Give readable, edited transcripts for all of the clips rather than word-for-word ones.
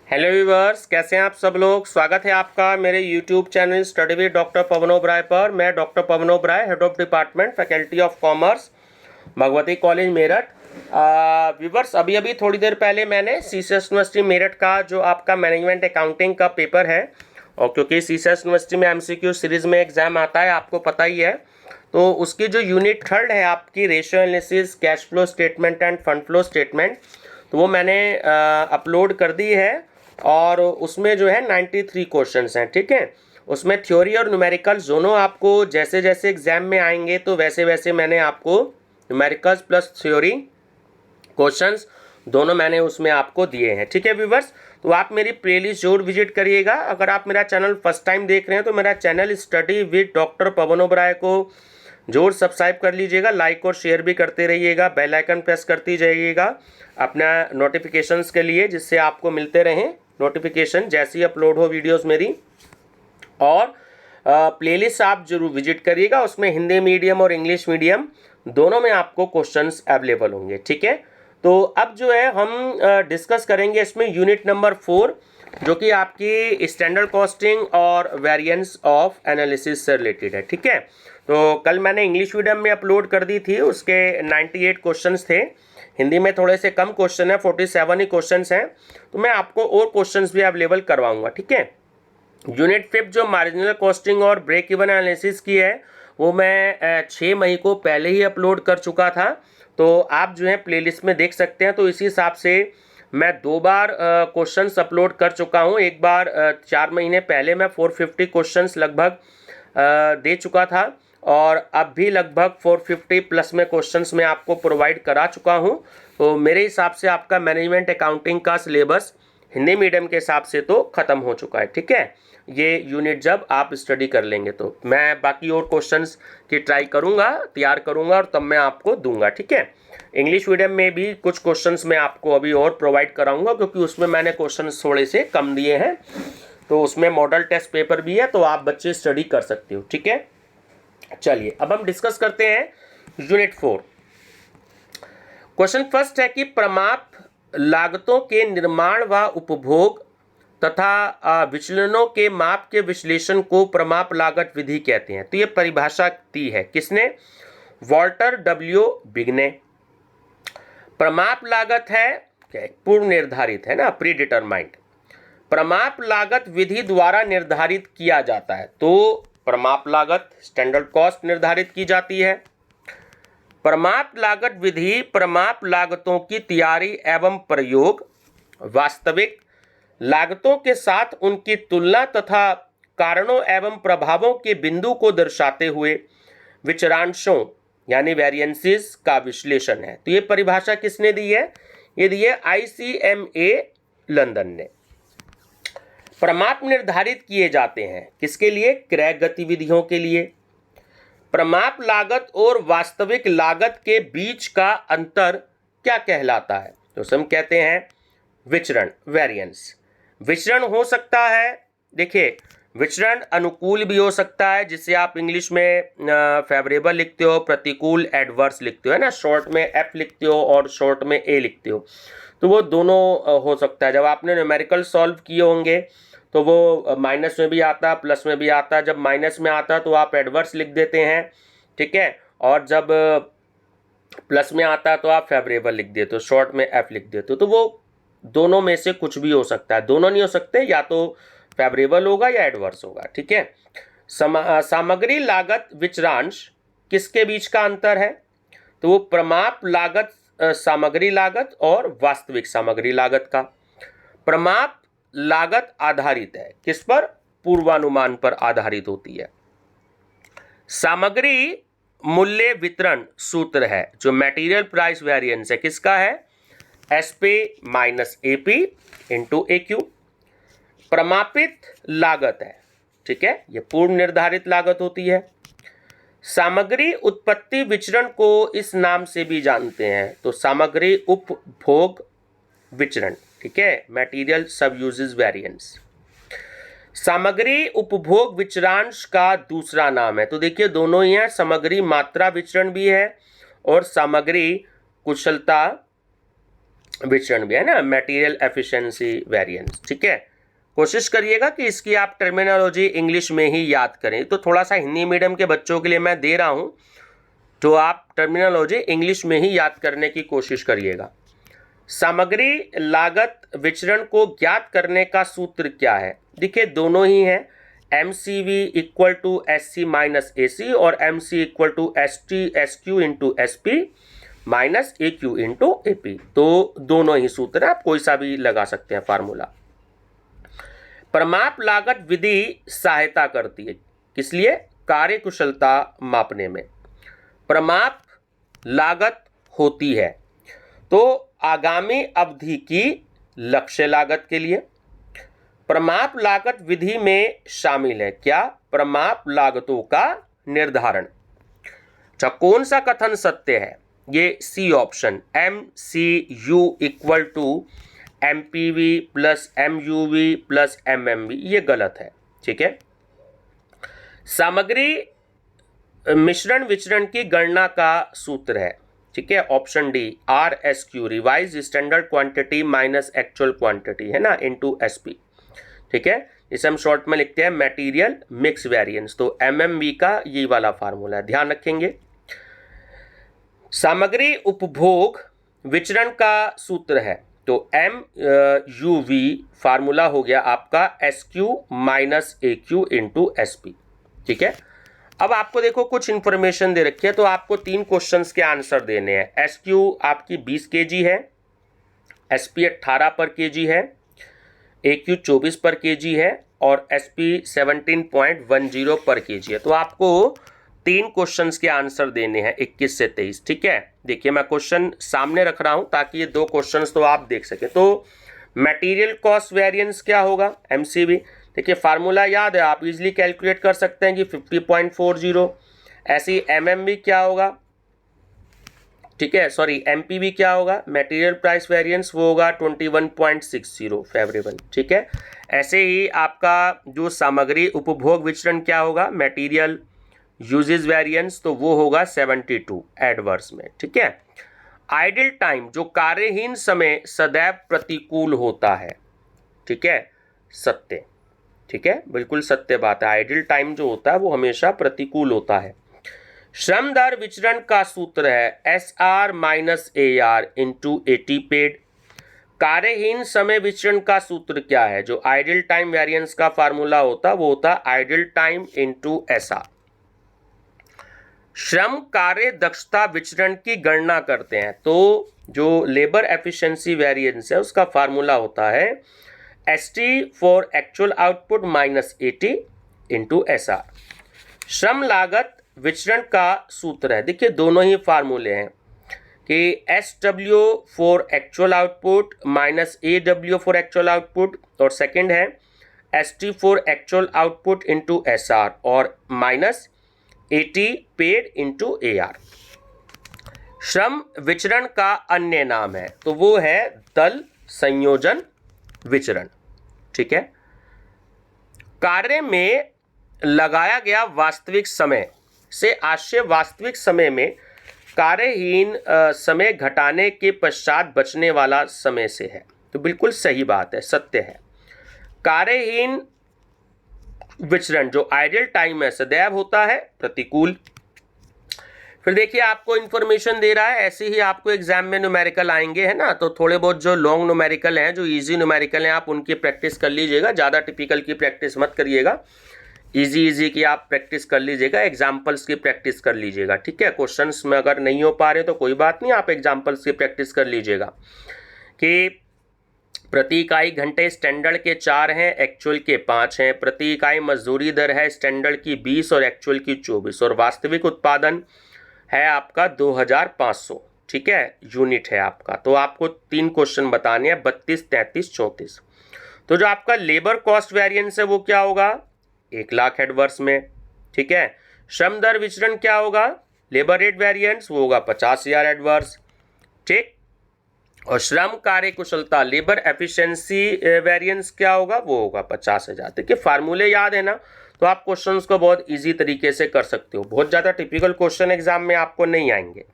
Hello viewers, कैसे हैं आप सब लोग। स्वागत है आपका मेरे YouTube channel study with doctor Pawan Oberoi पर। मैं doctor Pawan Oberoi, head of department faculty of commerce, Bhagwati college Meerut. Viewers, अभी थोड़ी देर पहले मैंने सीसीएस यूनिवर्सिटी मेरठ का जो आपका मैनेजमेंट अकाउंटिंग का पेपर है, और क्योंकि सीसीएस यूनिवर्सिटी में एमसीक्यू सीरीज में एग्जाम आता है, आपको पता ही है, तो उसकी जो यूनिट थर्ड है आपकी ratio analysis, cash flow statement end fund flow statement, तो वो मैंने अपलोड कर दी है। और उसमें जो है 93 क्वेश्चंस हैं, ठीक है। उसमें थ्योरी और न्यूमेरिकल्स दोनों आपको जैसे जैसे एग्जाम में आएंगे तो वैसे वैसे मैंने आपको न्यूमेरिकल्स प्लस थ्योरी क्वेश्चंस दोनों मैंने उसमें आपको दिए हैं, ठीक है व्यूवर्स। तो आप मेरी प्लेलिस्ट जरूर विजिट करिएगा। अगर आप मेरा चैनल फर्स्ट टाइम देख रहे हैं तो मेरा channel study with doctor Pawan Oberoi को जरूर सब्सक्राइब कर लीजिएगा, लाइक और शेयर भी करते रहिएगा, बेल आइकन प्रेस करती जाइएगा अपना नोटिफिकेशंस के लिए, जिससे आपको मिलते रहें नोटिफिकेशन जैसी अपलोड हो वीडियोस मेरी। और प्लेलिस्ट आप जरूर विजिट करिएगा, उसमें हिंदी मीडियम और इंग्लिश मीडियम दोनों में आपको क्वेश्चंस अवेलेबल होंगे, ठीक है। तो अब जो है हम डिस्कस करेंगे इसमें यूनिट नंबर 4, जो कि आपकी स्टैंडर्ड कॉस्टिंग और वेरिएंस ऑफ एनालिसिस से रिलेटेड है, ठीक है। तो कल मैंने इंग्लिश मीडियम में अपलोड कर दी थी, उसके 98 क्वेश्चंस थे। हिंदी में थोड़े से कम क्वेश्चन है, 47 ही क्वेश्चंस हैं, तो मैं आपको और क्वेश्चंस भी अवेलेबल करवाऊंगा, ठीक है। यूनिट 5 जो मार्जिनल कॉस्टिंग और ब्रेक इवन एनालिसिस की है, वो मैं 6 मई को पहले ही अपलोड कर चुका था, तो आप जो है प्लेलिस्ट में देख सकते हैं। तो इसी हिसाब से मैं 2 बार क्वेश्चंस अपलोड कर चुका हूँ। एक बार 4 महीने पहले मैं 450 क्वेश्चंस लगभग दे चुका था, और अब भी लगभग 450 प्लस में क्वेश्चंस मैं आपको प्रोवाइड करा चुका हूं। तो मेरे हिसाब से आपका मैनेजमेंट अकाउंटिंग का सिलेबस हिंदी मीडियम के हिसाब से तो ख़त्म हो चुका है, ठीक है। ये यूनिट जब आप स्टडी कर लेंगे तो मैं बाकी और क्वेश्चंस की ट्राई करूंगा, तैयार करूंगा और तब मैं आपको दूंगा, ठीक है। इंग्लिश मीडियम में भी कुछ क्वेश्चंस मैं आपको अभी और प्रोवाइड कराऊंगा, क्योंकि उसमें मैंने क्वेश्चन थोड़े से कम दिए हैं, तो उसमें मॉडल टेस्ट पेपर भी है, तो आप बच्चे स्टडी कर सकते हो, ठीक है। चलिए अब हम डिस्कस करते हैं यूनिट 4। क्वेश्चन फर्स्ट है कि प्रमाप लागतों के निर्माण व उपभोग तथा विचलनों के माप के विश्लेषण को प्रमाप लागत विधि कहते हैं। तो ये परिभाषा दी है किसने? वॉल्टर डब्ल्यू बिग ने। प्रमाप लागत है पूर्व निर्धारित, है ना, प्री डिटरमाइंड। प्रमाप लागत विधि द्वारा निर्धारित किया जाता है, तो प्रमाप लागत स्टैंडर्ड कॉस्ट निर्धारित की जाती है। प्रमाप लागत विधि प्रमाप लागतों की तैयारी एवं प्रयोग, वास्तविक लागतों के साथ उनकी तुलना तथा कारणों एवं प्रभावों के बिंदु को दर्शाते हुए विचरांशों यानी वेरिएंसेस का विश्लेषण है। तो ये परिभाषा किसने दी है? ये दी है ICMA लंदन ने। प्रमाप निर्धारित किए जाते हैं किसके लिए? क्रय गतिविधियों के लिए। प्रमाप लागत और वास्तविक लागत के बीच का अंतर क्या कहलाता है? तो हम कहते हैं विचरण, वेरिएंस। विचरण हो सकता है, देखिए विचरण अनुकूल भी हो सकता है, जिसे आप इंग्लिश में फेवरेबल लिखते हो, प्रतिकूल एडवर्स लिखते हो, है ना, शॉर्ट में F लिखते हो और शॉर्ट में A लिखते हो, तो वो दोनों हो सकता है। जब आपने न्यूमेरिकल सॉल्व किए होंगे तो वो माइनस में भी आता, प्लस में भी आता। जब माइनस में आता तो आप एडवर्स लिख देते हैं, ठीक है, और जब प्लस में आता तो आप फेवरेबल लिख देते हो, शॉर्ट में F लिख देते हो। तो वो दोनों में से कुछ भी हो सकता है, दोनों नहीं हो सकते, या तो फेवरेबल होगा या एडवर्स होगा, ठीक है। सामग्री लागत विचरांश किसके बीच का अंतर है? तो वो प्रमाप लागत सामग्री लागत और वास्तविक सामग्री लागत का। प्रमाप लागत आधारित है किस पर? पूर्वानुमान पर आधारित होती है। सामग्री मूल्य वितरण सूत्र है जो मटेरियल प्राइस वेरिएंस है, किसका है? SP minus AP into AQ। प्रमापित लागत है, ठीक है, ये पूर्व निर्धारित लागत होती है। सामग्री उत्पत्ति विचरण को इस नाम से भी जानते हैं, तो सामग्री उपभोग विचरण, ठीक है, मटेरियल सब यूजेस वेरिएंस। सामग्री उपभोग विचरांश का दूसरा नाम है, तो देखिए दोनों ही हैं, सामग्री मात्रा विचरण भी है और सामग्री कुशलता विचरण भी है ना, मटेरियल एफिशिएंसी वेरिएंस। ठीक है, कोशिश करिएगा कि इसकी आप टर्मिनोलॉजी इंग्लिश में ही याद करें। तो थोड़ा सा हिंदी मीडियम के बच्चों के लिए मैं दे रहा हूं, तो आप टर्मिनोलॉजी इंग्लिश में ही याद करने की कोशिश करिएगा। सामग्री लागत विचरण को ज्ञात करने का सूत्र क्या है? देखिए दोनों ही हैं, MCV equal to SC minus AC और MC equal to SQ into SP minus AQ into AP। तो दोनों ही सूत्र आप कोई सा भी लगा सकते हैं फार्मूला। प्रमाप लागत विधि सहायता करती है किस लिए? कार्यकुशलता मापने में प्रमाप लागत होती है। तो आगामी अवधि की लक्ष्य लागत के लिए प्रमाप लागत विधि में शामिल है क्या? प्रमाप लागतों का निर्धारण। अच्छा, कौन सा कथन सत्य है? ये C option, MCU equal to MPV plus MUV plus MMV, ये गलत है। ठीक है, सामग्री मिश्रण विचरण की गणना का सूत्र है, ठीक है, option D RSQ revise standard quantity minus actual quantity है ना, इनटू SP। ठीक है, इसे हम शॉर्ट में लिखते हैं मटेरियल मिक्स वेरिएंस। तो MMV का ये वाला फार्मूला है, ध्यान रखेंगे। सामग्री उपभोग विचरण का सूत्र है, तो MUV फार्मूला हो गया आपका SQ minus AQ into SP। ठीक है, अब आपको देखो कुछ इंफॉर्मेशन दे रखी है, तो आपको 3 क्वेश्चंस के आंसर देने हैं। SQ आपकी 20 kg है, SP 18 पर kg है, AQ 24 पर kg है और SP 17.10 पर kg है। तो आपको 3 क्वेश्चंस के आंसर देने हैं 21 से 23। ठीक है, देखिए मैं क्वेश्चन सामने रख रहा हूं ताकि ये 2 क्वेश्चंस तो आप देख सके। तो मटेरियल कॉस्ट वेरिएंस क्या होगा? MCV। देखिए फार्मूला याद है, आप इजीली कैलकुलेट कर सकते हैं कि 50.40। ऐसे ही MMV क्या होगा? ठीक है, सॉरी MPV क्या होगा? मटेरियल प्राइस वेरिएंस, वो होगा 21.60 फेवरेबल। ठीक है, ऐसे ही आपका जो सामग्री उपभोग विचरण क्या होगा? मटेरियल यूजेज वेरिएंस, तो वो होगा 72 एडवर्स में। ठीक है, आइडल टाइम जो कार्यहीन समय सदैव प्रतिकूल होता है। ठीक है, सत्य। ठीक है, बिल्कुल सत्य बात है, आइडल टाइम जो होता है वो हमेशा प्रतिकूल होता है। श्रम दर विचरण का सूत्र है SR minus AR into AT paid. कार्यहीन समय विचरण का सूत्र क्या है? जो आइडल टाइम वेरिएंस का फार्मूला होता है वो होता है आइडल टाइम इंटू SR। श्रम कार्य दक्षता विचरण की गणना करते हैं, तो जो लेबर एफिशिएंसी वेरिएंस है उसका फार्मूला होता है ST for actual output minus AT into SR। श्रम लागत विचरण का सूत्र है, देखिए दोनों ही फार्मूले हैं कि SW for actual output minus AW for actual output, और सेकंड है ST for actual output into SR और minus AT paid into AR। श्रम विचरण का अन्य नाम है, तो वो है दल संयोजन विचरण। ठीक है, कार्य में लगाया गया वास्तविक समय से आशय वास्तविक समय में कार्यहीन समय घटाने के पश्चात बचने वाला समय से है। तो बिल्कुल सही बात है, सत्य है। कार्यहीन विचरण जो आइडल टाइम है सदैव होता है प्रतिकूल। फिर देखिए आपको इंफॉर्मेशन दे रहा है, ऐसे ही आपको एग्जाम में न्यूमेरिकल आएंगे, है ना, तो थोड़े बहुत जो लॉन्ग न्यूमेरिकल हैं, जो इजी न्यूमेरिकल हैं, आप उनकी प्रैक्टिस कर लीजिएगा, ज़्यादा टिपिकल की प्रैक्टिस मत करिएगा, इजी की आप प्रैक्टिस कर लीजिएगा, एग्जाम्पल्स की प्रैक्टिस कर लीजिएगा। ठीक है, क्वेश्चंस में अगर नहीं हो पा रहे तो कोई बात नहीं, आप एग्जाम्पल्स की प्रैक्टिस कर लीजिएगा कि प्रति इकाई घंटे स्टैंडर्ड के 4 हैं, एक्चुअल के 5 हैं। प्रति इकाई मजदूरी दर है स्टैंडर्ड की 20 और एक्चुअल की 24, और वास्तविक उत्पादन है आपका 2500। ठीक है, यूनिट है आपका। तो आपको 3 क्वेश्चन बताने हैं, 32, 33, 34। तो जो आपका लेबर कॉस्ट वेरिएंस है वो क्या होगा? 1 लाख एडवर्स में। ठीक है, श्रम दर विचरण क्या होगा? लेबर रेट वेरिएंस, वो होगा 50,000 एडवर्स। ठीक, और श्रम कार्य कुशलता लेबर एफिशिएंसी वेरिएंस क्या होगा? वो होगा 50,000। देखिए फार्मूले याद है ना, तो आप क्वेश्चंस को बहुत इजी तरीके से कर सकते हो, बहुत ज़्यादा टिपिकल क्वेश्चन एग्जाम में आपको नहीं आएंगे।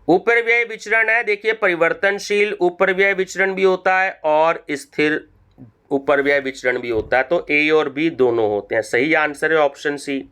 उपरिव्यय विचरण है, देखिए परिवर्तनशील उपरिव्यय विचरण भी होता है और स्थिर उपरिव्यय विचरण भी होता है, तो ए और बी दोनों होते हैं। सही आंसर है ऑप्शन सी।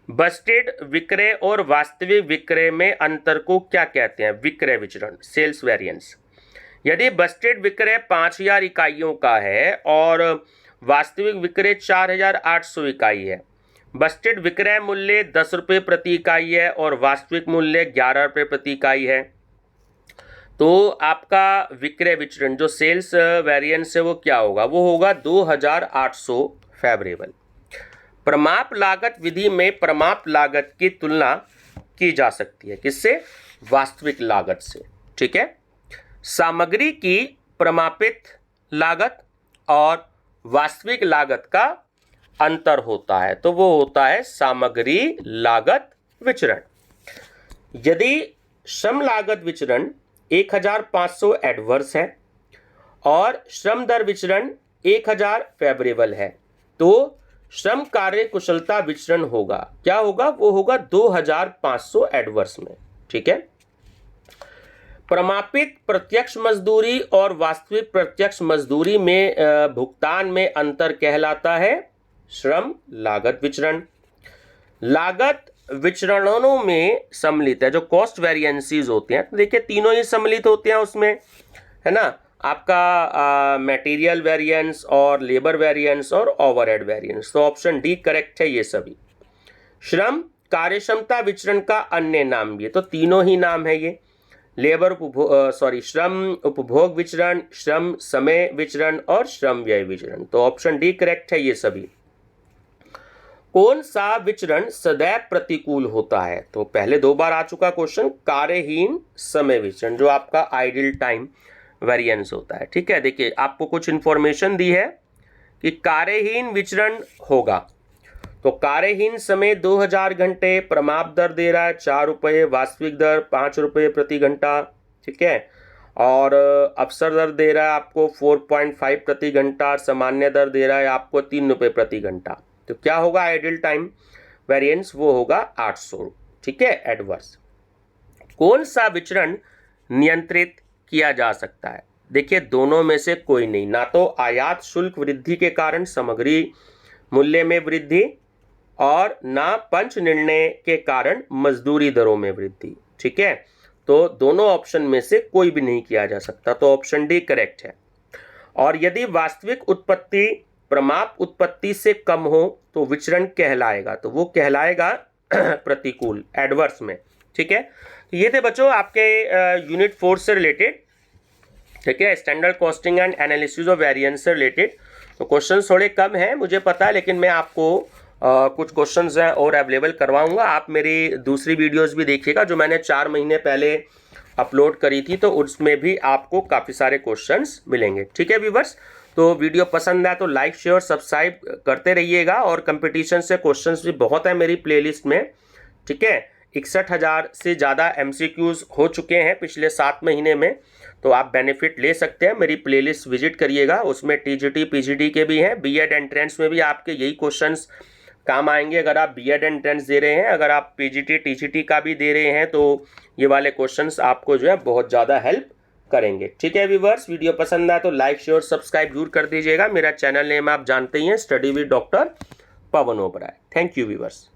बजटेड विक्रय और वास्तविक विक्रय में अंतर को क्या कहते हैं? विक्रय विचरण, सेल्स वेरिएंस। यदि बजटेड विक्रय 5000 इकाइयों का है और वास्तविक विक्रय 4800 इकाई है, बजटेड विक्रय मूल्य 10 रुपये प्रति इकाई है और वास्तविक मूल्य 11 रुपये प्रति इकाई है, तो आपका विक्रय विचरण जो सेल्स वेरिएंस है वो क्या होगा? वो होगा 2800 फेवरेबल। प्रमाप लागत विधि में प्रमाप लागत की तुलना की जा सकती है किससे? वास्तविक लागत से। ठीक है, सामग्री की प्रमापित लागत और वास्तविक लागत का अंतर होता है, तो वो होता है सामग्री लागत विचरण। यदि श्रम लागत विचरण 1500 एडवर्स है और श्रम दर विचरण 1000 फेवरेबल है, तो श्रम कार्य कुशलता विचरण होगा, क्या होगा? वो होगा 2500 एडवर्स में। ठीक है, प्रमापित प्रत्यक्ष मजदूरी और वास्तविक प्रत्यक्ष मजदूरी में भुगतान में अंतर कहलाता है श्रम लागत विचरण। लागत विचरणों में सम्मिलित है जो कॉस्ट वेरिएंसीज होते हैं, तो देखिए तीनों ही सम्मिलित होते हैं उसमें, है ना, आपका मटेरियल वेरिएंस और लेबर वेरिएंस और ओवरहेड वेरिएंस, तो ऑप्शन डी करेक्ट है ये सभी। श्रम कार्यक्षमता विचरण का अन्य नाम भी है, तो तीनों ही नाम है ये, श्रम उपभोग विचरण, श्रम समय विचरण और श्रम व्यय विचरण, तो ऑप्शन डी करेक्ट है ये सभी। कौन सा विचरण सदैव प्रतिकूल होता है? तो पहले 2 बार आ चुका क्वेश्चन, कार्यहीन समय विचरण जो आपका आइडल टाइम वेरिएंस होता है। ठीक है, देखिए आपको कुछ इंफॉर्मेशन दी है कि कार्यहीन विचरण होगा, तो कार्यहीन समय 2000 घंटे, प्रमाप दर दे रहा है 4 रुपये, वास्तविक दर 5 रुपये प्रति घंटा। ठीक है, और अवसर दर दे रहा है आपको 4.5 प्रति घंटा, सामान्य दर दे रहा है आपको 3 रुपये प्रति घंटा, तो क्या होगा आइडल टाइम वेरिएंस? वो होगा 800। ठीक है, एडवर्स। कौन सा विचरण नियंत्रित किया जा सकता है? देखिए दोनों में से कोई नहीं, ना तो आयात शुल्क वृद्धि के कारण सामग्री मूल्य में वृद्धि और ना पंच निर्णय के कारण मजदूरी दरों में वृद्धि। ठीक है, तो दोनों ऑप्शन में से कोई भी नहीं किया जा सकता, तो ऑप्शन डी करेक्ट है। और यदि वास्तविक उत्पत्ति प्रमाप उत्पत्ति से कम हो तो विचरण कहलाएगा, तो वो कहलाएगा प्रतिकूल, एडवर्स में। ठीक है, तो ये थे बच्चों आपके यूनिट 4 से रिलेटेड, ठीक है, standard costing and analysis of variance से रिलेटेड। तो क्वेश्चन थोड़े कम हैं मुझे पता है, लेकिन मैं आपको कुछ क्वेश्चंस हैं और अवेलेबल करवाऊंगा। आप मेरी दूसरी वीडियोस भी देखिएगा जो मैंने 4 महीने पहले अपलोड करी थी, तो उसमें भी आपको काफ़ी सारे क्वेश्चंस मिलेंगे। ठीक है व्यूअर्स, तो वीडियो पसंद आए तो लाइक शेयर सब्सक्राइब करते रहिएगा, और कंपटीशन से क्वेश्चंस भी बहुत है मेरी प्लेलिस्ट में। ठीक है, 61,000 से ज़्यादा MCQs हो चुके हैं पिछले 7 महीने में, तो आप बेनिफिट ले सकते हैं। मेरी प्लेलिस्ट विजिट करिएगा, उसमें TGT PGT के भी हैं, बीएड एंट्रेंस में भी आपके यही क्वेश्चंस काम आएंगे अगर आप बीएड एंट्रेंस दे रहे हैं। अगर आप PGT TGT का भी दे रहे हैं तो ये वाले क्वेश्चंस आपको जो है बहुत ज़्यादा हेल्प करेंगे। ठीक है व्यूअर्स, वीडियो पसंद आए तो लाइक शेयर सब्सक्राइब जरूर कर दीजिएगा। मेरा चैनल नेम आप जानते ही हैं, study with doctor Pawan Oberoi. Thank you viewers.